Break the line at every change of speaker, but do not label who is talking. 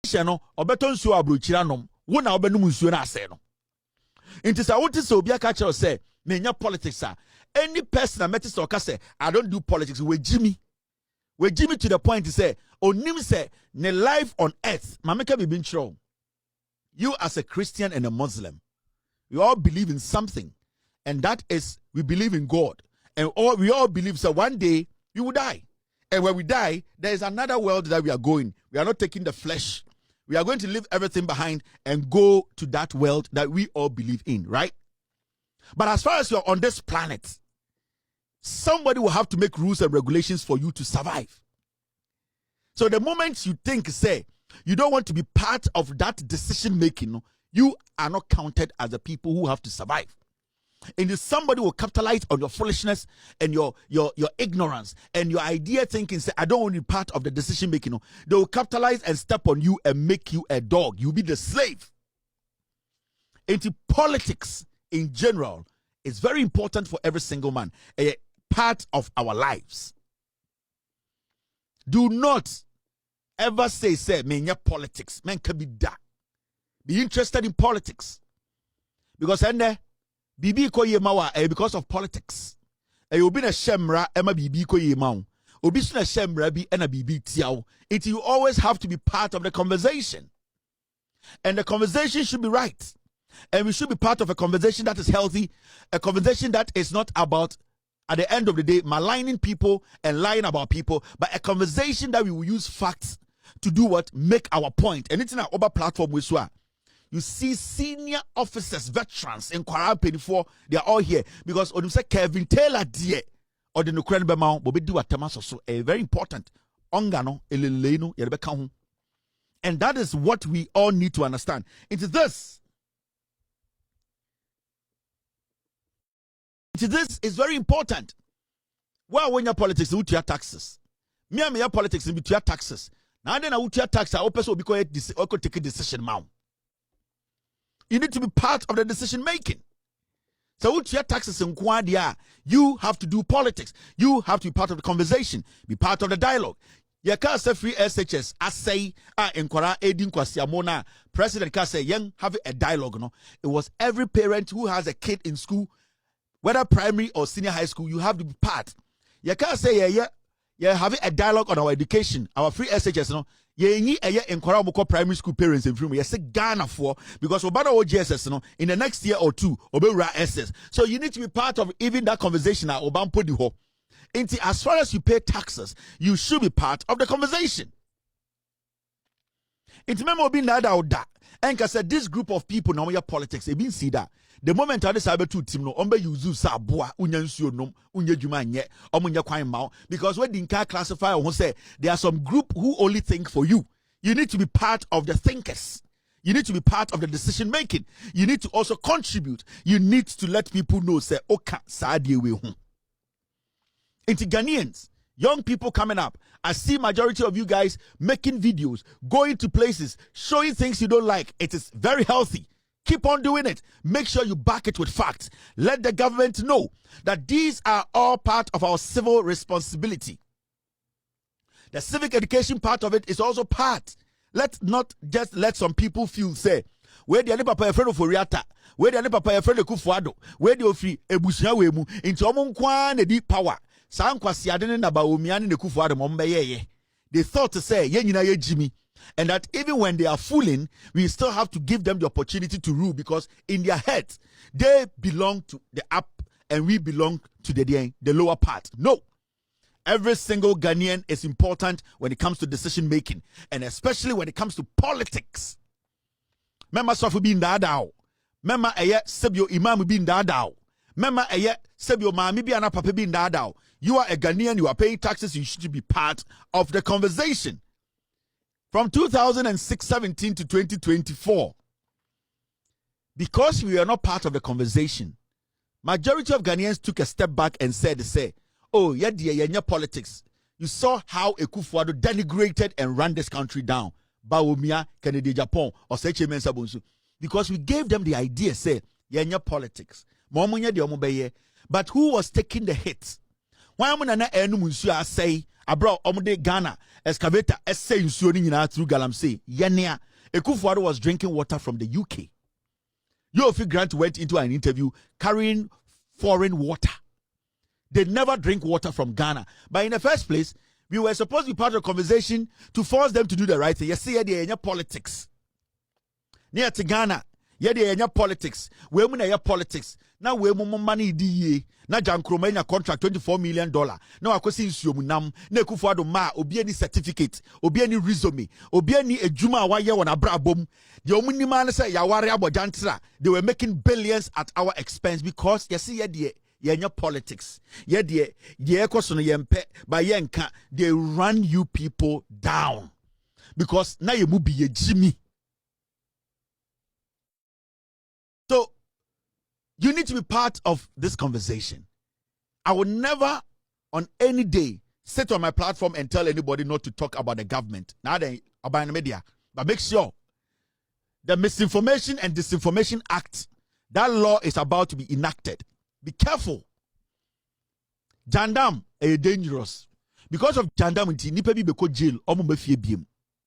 no obeton nsuo abrochira nom wo na obenum nsuo na ase no inti sa wote se obi aka kire say menya politics any person that metis or say I don't do politics we Jimmy to the point to say onim say ne life on earth mameka be been true. You as a Christian and a Muslim, we all believe in something, and that is we believe in God, and we all believe so one day we will die. And when we die, there is another world that we are going. We are not taking the flesh. We are going to leave everything behind and go to that world that we all believe in, right? But as far as you're on this planet, somebody will have to make rules and regulations for you to survive. So the moment you think, say, you don't want to be part of that decision making, you are not counted as the people who have to survive. And if somebody will capitalize on your foolishness and your ignorance and your idea thinking, say, I don't want to be part of the decision making. They will capitalize and step on you and make you a dog. You'll be the slave. Into politics in general is very important for every single man. A part of our lives. Do not ever say, menya politics. Men can be that. Be interested in politics. Because Bibi ko ye mawa because of politics. Obi na shemra ema bibi ko ye maw. Obi na shemra bi ena bibi tiaw. It you always have to be part of the conversation. And the conversation should be right. And we should be part of a conversation that is healthy, a conversation that is not about, at the end of the day, maligning people and lying about people, but a conversation that we will use facts to do what? Make our point. And it's in our other platform we saw. You see senior officers, veterans in Kwara 24, they are all here. Because when you say Kelvin Taylor, dear, or the Ukraine Bemau, Bobi do Atamaso, so a very important. Ongano, Eleno, Yerbeka. And that is what we all need to understand. It is this. This is very important. Well, when your politics, you your taxes. Me and your politics, you your taxes. Now then, I would your tax. I hope so because I could take a decision now. You need to be part of the decision making. So with your taxes in Kwadia, you have to do politics. You have to be part of the conversation. Be part of the dialogue. You can't say free SHS. I say, in Kwara, Edin Kwasiamona, President can say, young, have a dialogue. No, it was every parent who has a kid in school, whether primary or senior high school, you have to be part. You can't say, yeah, having a dialogue on our education, our free SHS, no. In primary school parents in free. Yes, Ghana for because Obama OGSS, no, in the next year or two, Obera SS. So you need to be part of even that conversation. Obama put the ho. As far as you pay taxes, you should be part of the conversation. It's memo being that out that. And I said this group of people now your politics. They been see that. The moment I decided to team no ombe yuzu sabua unyansuo nom unye juma nye omunya kwan maw because when the can classify who say there are some group who only think for you. You need to be part of the thinkers. You need to be part of the decision making. You need to also contribute. You need to let people know say oka saadie we hu. Into Ghanaians, young people coming up, I see majority of you guys making videos, going to places, showing things you don't like. It is very healthy. Keep on doing it. Make sure you back it with facts. Let the government know that these are all part of our civil responsibility. The civic education part of it is also part. Let's not just let some people feel, say, where the papa a friend of Oriata, where the papa a friend of Kufuado, where the free Ebusia Wemu, into Omunkwan, a deep power. Sankwasi adene na baomiani ne Kufuado mombeye. They thought to say, ye Jimmy. And that even when they are fooling, we still have to give them the opportunity to rule because in their heads, they belong to the up and we belong to the lower part. No. Every single Ghanaian is important when it comes to decision making and especially when it comes to politics. Mema sofu bin dadao. Mema eye sebyo imam bin dadao. Mema eye sebyo mami bi anapapa bin dadao. You are a Ghanaian, you are paying taxes, you should be part of the conversation. From 2017 to 2024, because we are not part of the conversation, majority of Ghanaians took a step back and said, oh, yeah, politics. You saw how Ekufuado denigrated and ran this country down. Baumia, Kennedy, Japan, or Seche Mensabunsu. Because we gave them the idea, yeah, politics. But who was taking the hits? Why am I say abro omde Ghana excavator essay nsuo ni nyina through galamsey yenea Ekufuado was drinking water from the UK. Yofi Grant went into an interview carrying foreign water. They never drink water from Ghana. But in the first place, we were supposed to be part of the conversation to force them to do the right thing. You see, yeah, politics. Near to Ghana, yeah, politics. We have politics. Now we have money DA. Now Jan Kromania contract $24 million. Now I see Siumunam, Nekufuado ma, obi any certificate, obi any resume, obi any ejuma wa ye wana brabom. The omuni man say yawari abo jantra. They were making billions at our expense because you see yeah, politics. Yeah, kosono yempe by yenka. They run you people down because now you must be a Jimmy. So you need to be part of this conversation. I will never, on any day, sit on my platform and tell anybody not to talk about the government. Now they about the media, but make sure the Misinformation and Disinformation Act, that law is about to be enacted. Be careful. Jandam is dangerous. Because of Jandam, nipa bi beko jail, omo mafie biem.